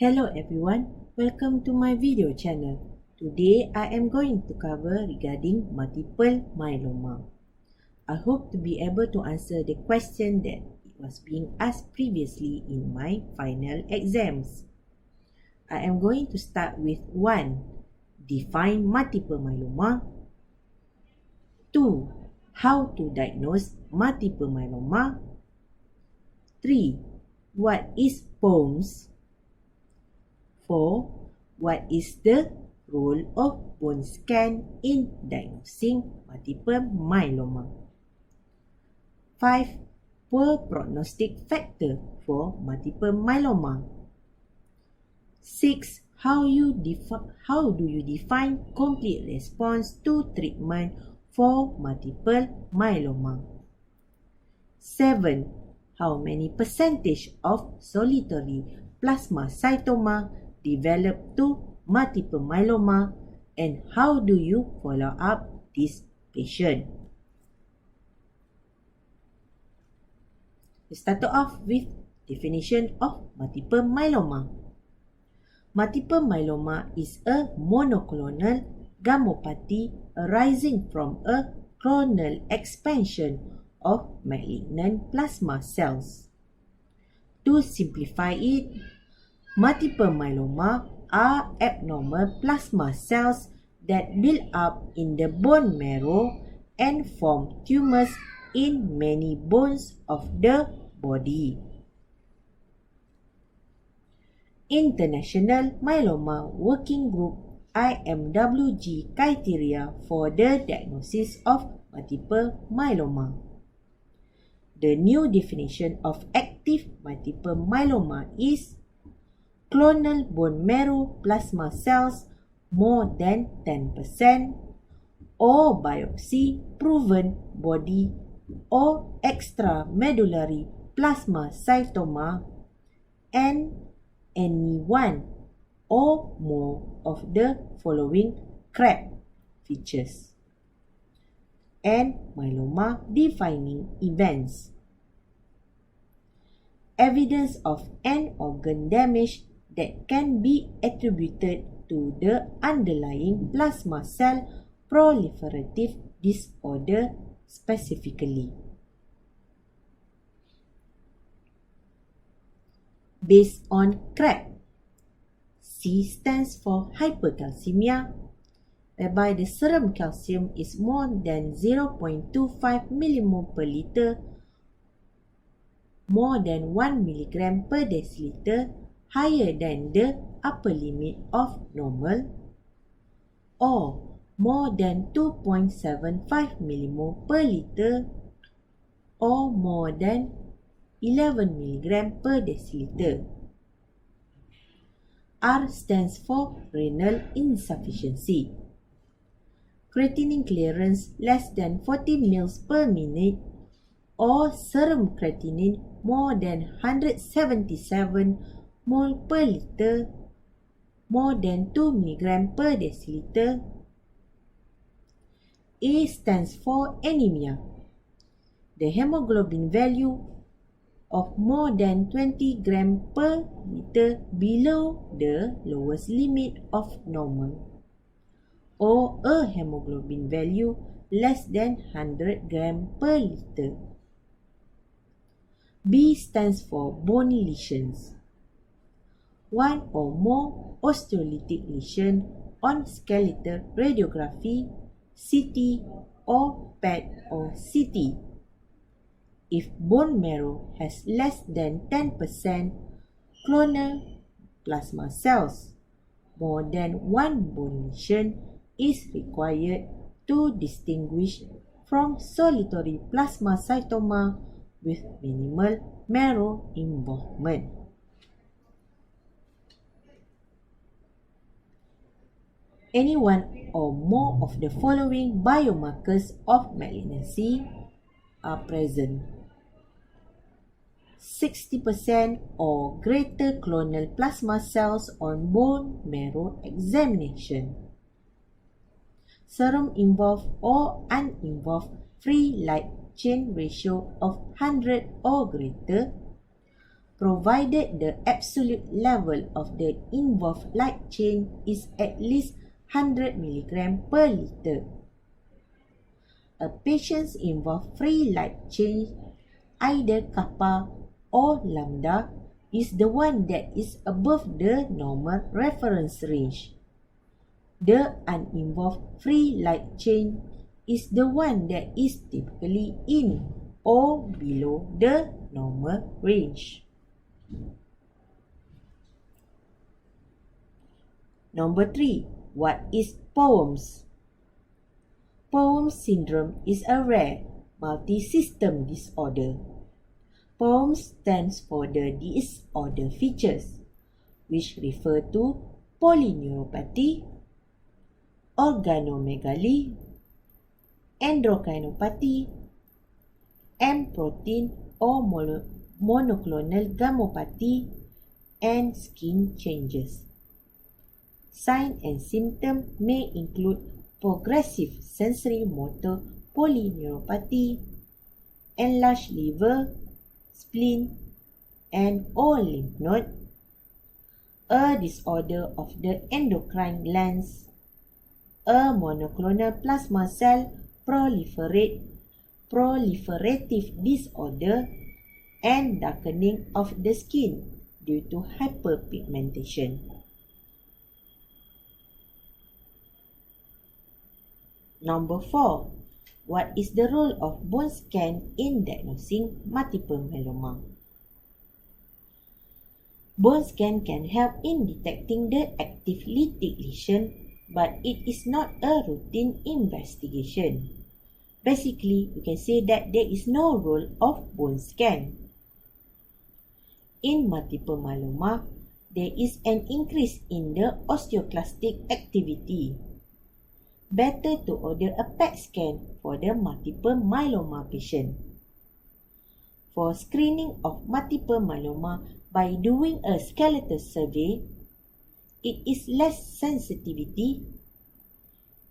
Hello everyone, welcome to my video channel. Today I am going to cover regarding multiple myeloma. I hope to be able to answer the question that was being asked previously in my final exams. I am going to start with 1. Define multiple myeloma. 2. How to diagnose multiple myeloma. 3. What is POMS? 4. What is the role of bone scan in diagnosing multiple myeloma? 5. Poor prognostic factor for multiple myeloma. 6. How do you define complete response to treatment for multiple myeloma? 7. How many percentage of solitary plasmacytoma develop to multiple myeloma, and how do you follow up this patient? We start off with definition of multiple myeloma. Multiple myeloma is a monoclonal gammopathy arising from a clonal expansion of malignant plasma cells. To simplify it, multiple myeloma are abnormal plasma cells that build up in the bone marrow and form tumors in many bones of the body. International Myeloma Working Group IMWG criteria for the diagnosis of multiple myeloma. The new definition of active multiple myeloma is clonal bone marrow plasma cells more than 10% or biopsy proven body or extramedullary plasmacytoma and any one or more of the following CRAB features and myeloma defining events. Evidence of an organ damage that can be attributed to the underlying plasma cell proliferative disorder specifically. Based on CRAB, C stands for hypercalcemia, whereby the serum calcium is more than 0.25 millimole per liter, more than 1 milligram per deciliter, higher than the upper limit of normal, or more than 2.75 millimole per liter, or more than 11 milligram per deciliter. R stands for renal insufficiency. Creatinine clearance less than 40 mL per minute, or serum creatinine more than 177 mol per liter, more than 2 mg per deciliter. A stands for anemia. The hemoglobin value of more than 20 gram per liter below the lowest limit of normal, or a hemoglobin value less than 100 gram per liter. B stands for bone lesions. One or more osteolytic lesion on skeletal radiography, CT, or PET or CT. If bone marrow has less than 10% clonal plasma cells, more than one bone lesion is required to distinguish from solitary plasmacytoma with minimal marrow involvement. Any one or more of the following biomarkers of malignancy are present. 60% or greater clonal plasma cells on bone marrow examination. Serum involved or uninvolved free light chain ratio of 100 or greater. provided the absolute level of the involved light chain is at least 100 mg per liter. A patient's involved free light chain, either kappa or lambda, is the one that is above the normal reference range. The uninvolved free light chain is the one that is typically in or below the normal range. Number 3. What is POEMS? POEMS syndrome is a rare multi-system disorder. POEMS stands for the disorder features, which refer to polyneuropathy, organomegaly, endocrinopathy, M protein or monoclonal gammopathy, and skin changes. Signs and symptoms may include progressive sensory motor polyneuropathy, enlarged liver, spleen, and or lymph node, a disorder of the endocrine glands, a monoclonal plasma cell proliferative disorder, and darkening of the skin due to hyperpigmentation. Number 4. What is the role of bone scan in diagnosing multiple myeloma? Bone scan can help in detecting the active lytic lesion, but it is not a routine investigation. Basically, we can say that there is no role of bone scan. In multiple myeloma, there is an increase in the osteoclastic activity. Better to order a PET scan for the multiple myeloma patient. For screening of multiple myeloma by doing a skeletal survey, it is less sensitivity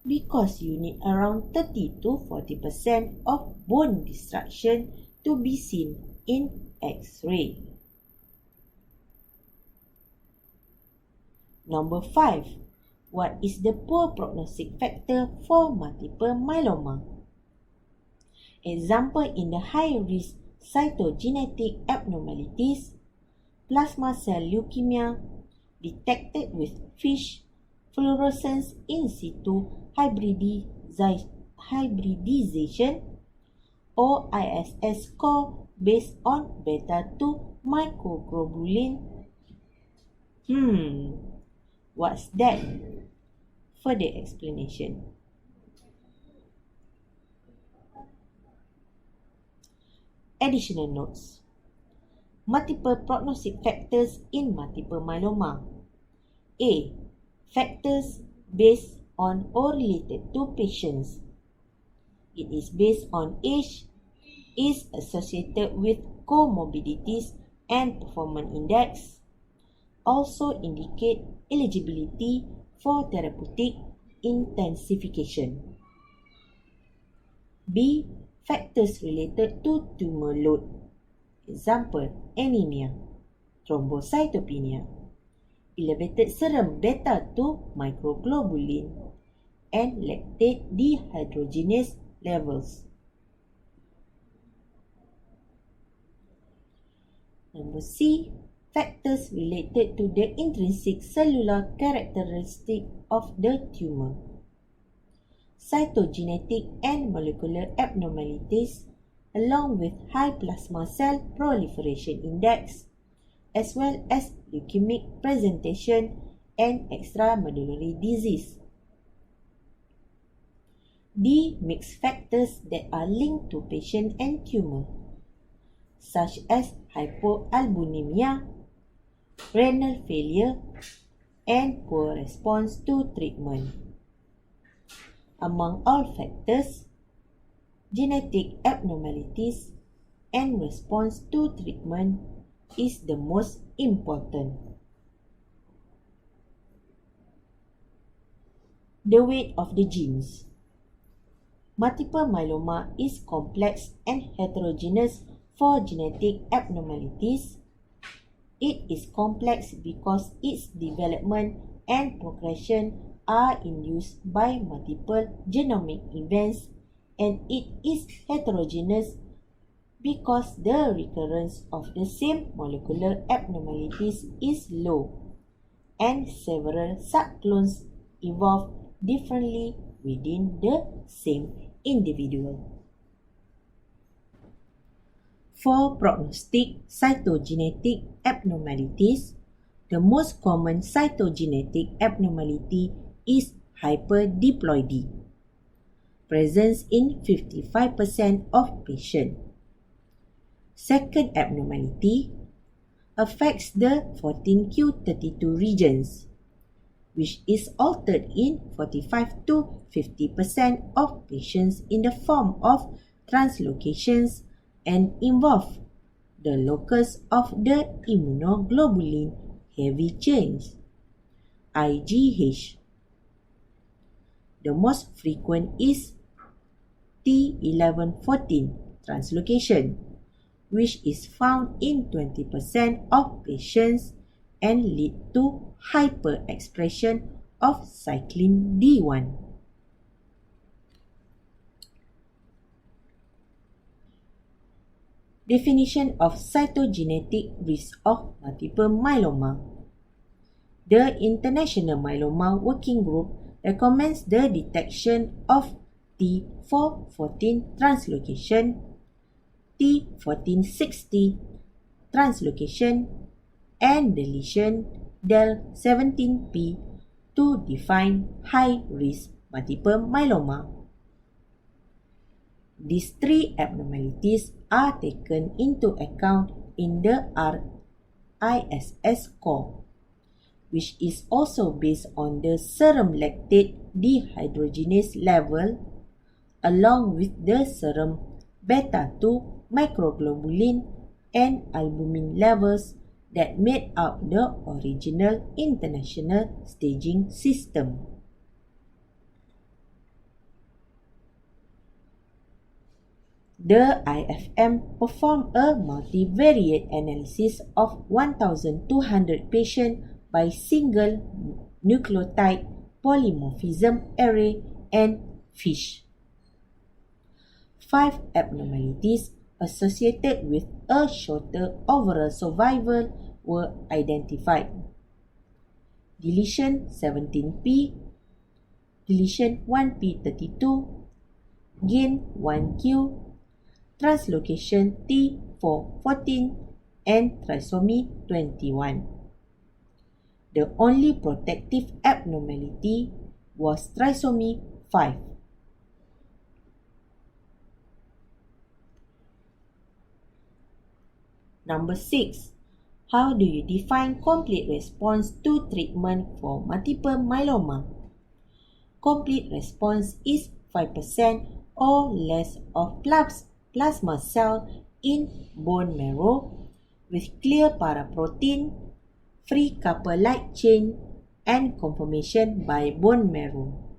because you need around 30 to 40% of bone destruction to be seen in X-ray. Number 5. What is the poor prognostic factor for multiple myeloma? Example in the high-risk cytogenetic abnormalities, plasma cell leukemia detected with FISH, fluorescence in situ hybridization, or ISS score based on beta-2 microglobulin. What's that? Further explanation. Additional notes. Multiple prognostic factors in multiple myeloma. A. Factors based on or related to patients. It is based on age, is associated with comorbidities and performance index. Also indicate eligibility for therapeutic intensification. B. Factors related to tumor load. Example, anemia, thrombocytopenia, elevated serum beta-2 microglobulin, and lactate dehydrogenase levels. Number C. Factors related to the intrinsic cellular characteristic of the tumor. Cytogenetic and molecular abnormalities, along with high plasma cell proliferation index, as well as leukemic presentation and extramedullary disease. D. Mixed factors that are linked to patient and tumor, such as hypoalbuminemia, renal failure, and poor response to treatment. Among all factors, genetic abnormalities and response to treatment is the most important. The weight of the genes. Multiple myeloma is complex and heterogeneous for genetic abnormalities, It is complex because its development and progression are induced by multiple genomic events, and it is heterogeneous because the recurrence of the same molecular abnormalities is low, and several subclones evolve differently within the same individual. For prognostic cytogenetic abnormalities, the most common cytogenetic abnormality is hyperdiploidy, present in 55% of patients. Second abnormality affects the 14q32 regions, which is altered in 45 to 50% of patients in the form of translocations and involve the locus of the immunoglobulin heavy chains, IgH. The most frequent is T1114 translocation, which is found in 20% of patients and lead to hyperexpression of cyclin D1. Definition of cytogenetic risk of multiple myeloma. The International Myeloma Working Group recommends the detection of T414 translocation, T1460 translocation, and deletion del17p to define high-risk multiple myeloma. These three abnormalities are taken into account in the RISS score, which is also based on the serum lactate dehydrogenase level along with the serum beta-2 microglobulin and albumin levels that made up the original international staging system. The IFM performed a multivariate analysis of 1,200 patients by single nucleotide polymorphism array and FISH. 5 abnormalities associated with a shorter overall survival were identified. Deletion 17p, deletion 1p32, gain 1q, translocation T414, and trisomy 21. The only protective abnormality was trisomy 5. Number 6. How do you define complete response to treatment for multiple myeloma? Complete response is 5% or less of plasma cell in bone marrow with clear paraprotein, free couple light chain, and confirmation by bone marrow.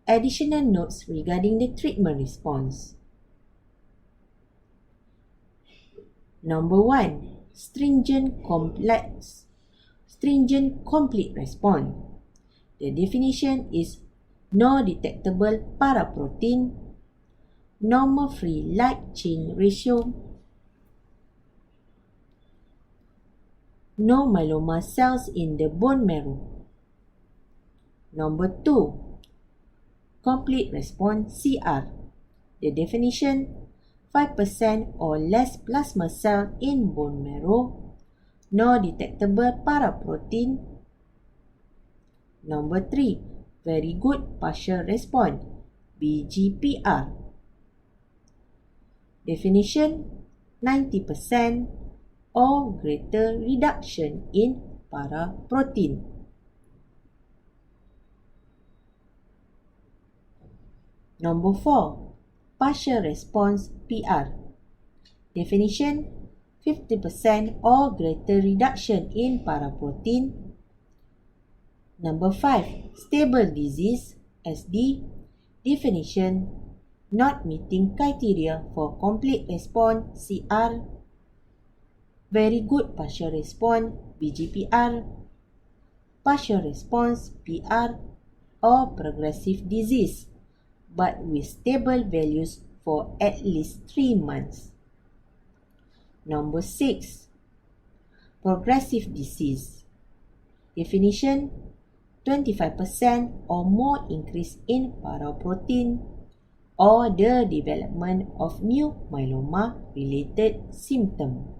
Additional notes regarding the treatment response. Number 1. Stringent complete response. The definition is no detectable paraprotein, normal free light chain ratio, no myeloma cells in the bone marrow. Number 2. Complete response CR. The definition, 5% or less plasma cell in bone marrow, no detectable paraprotein. Number 3. Very good partial response, BGPR. Definition, 90% or greater reduction in paraprotein. Number 4. Partial response PR. Definition, 50% or greater reduction in paraprotein. Number 5. Stable disease SD. Definition, not meeting criteria for complete response CR. very good partial response VGPR, partial response PR, or progressive disease, but with stable values for at least 3 months. Number 6. Progressive disease. Definition: 25% or more increase in paraprotein or the development of new myeloma-related symptom.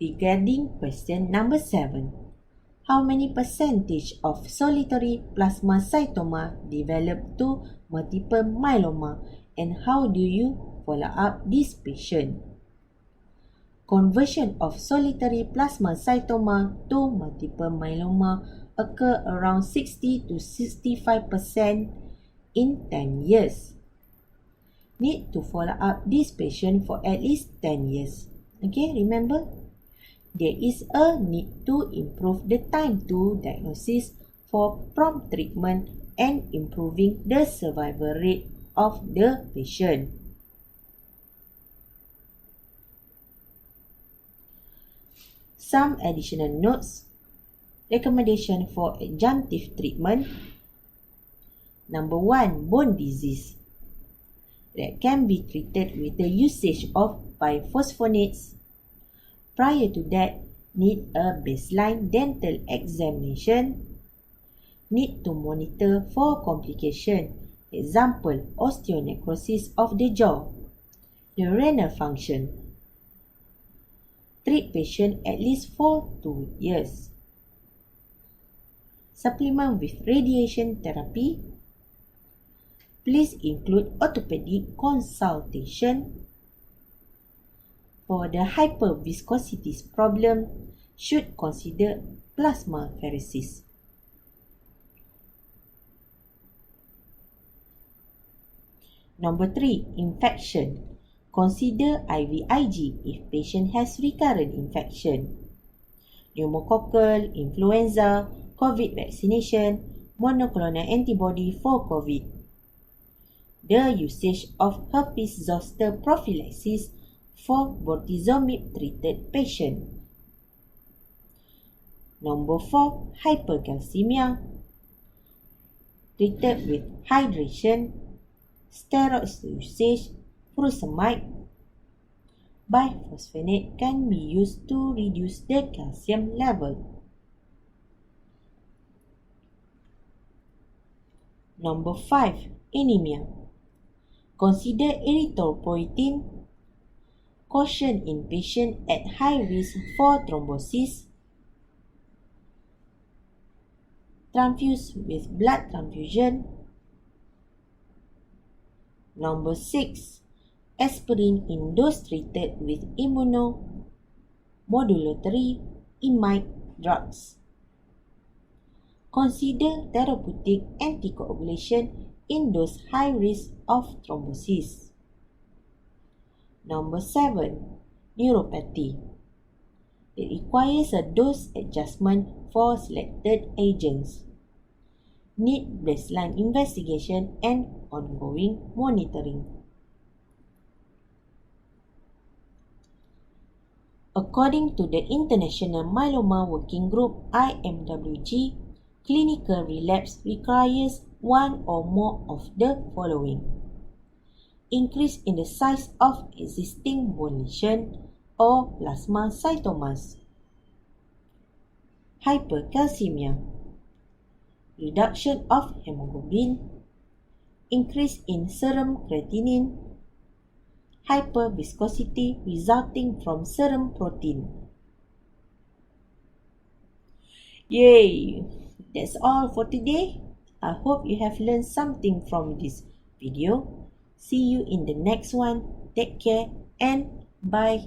Regarding question number 7, how many percentage of solitary plasmacytoma develop to multiple myeloma, and how do you follow up this patient? Conversion of solitary plasmacytoma to multiple myeloma occur around 60 to 65% in 10 years. Need to follow up this patient for at least 10 years. Okay, remember? There is a need to improve the time to diagnosis for prompt treatment and improving the survival rate of the patient. Some additional notes. Recommendation for adjunctive treatment. Number 1, bone disease. That can be treated with the usage of biphosphonates. Prior to that, need a baseline dental examination. Need to monitor for complication. Example, osteonecrosis of the jaw. The renal function. Treat patient at least for 2 years. Supplement with radiation therapy. Please include orthopaedic consultation. For the hyperviscosity problem, should consider plasmapheresis. Number 3, infection. Consider IVIG if patient has recurrent infection. Pneumococcal, influenza, COVID vaccination, monoclonal antibody for COVID. The usage of herpes zoster prophylaxis for bortezomib-treated patient. Number 4, hypercalcemia. Treated with hydration, steroids usage, furosemide. Biphosphonate can be used to reduce the calcium level. Number 5, anemia. Consider erythropoietin. Caution in patient at high risk for thrombosis. Transfuse with blood transfusion. Number 6, aspirin in those treated with immunomodulatory imide drugs. Consider therapeutic anticoagulation in those high risk of thrombosis. Number 7, neuropathy. It requires a dose adjustment for selected agents. Need baseline investigation and ongoing monitoring. According to the International Myeloma Working Group (IMWG), clinical relapse requires one or more of the following: increase in the size of existing bone lesion or plasmacytomas, hypercalcemia, reduction of hemoglobin, increase in serum creatinine, hyperviscosity resulting from serum protein. Yay! That's all for today. I hope you have learned something from this video. See you in the next one. Take care and bye.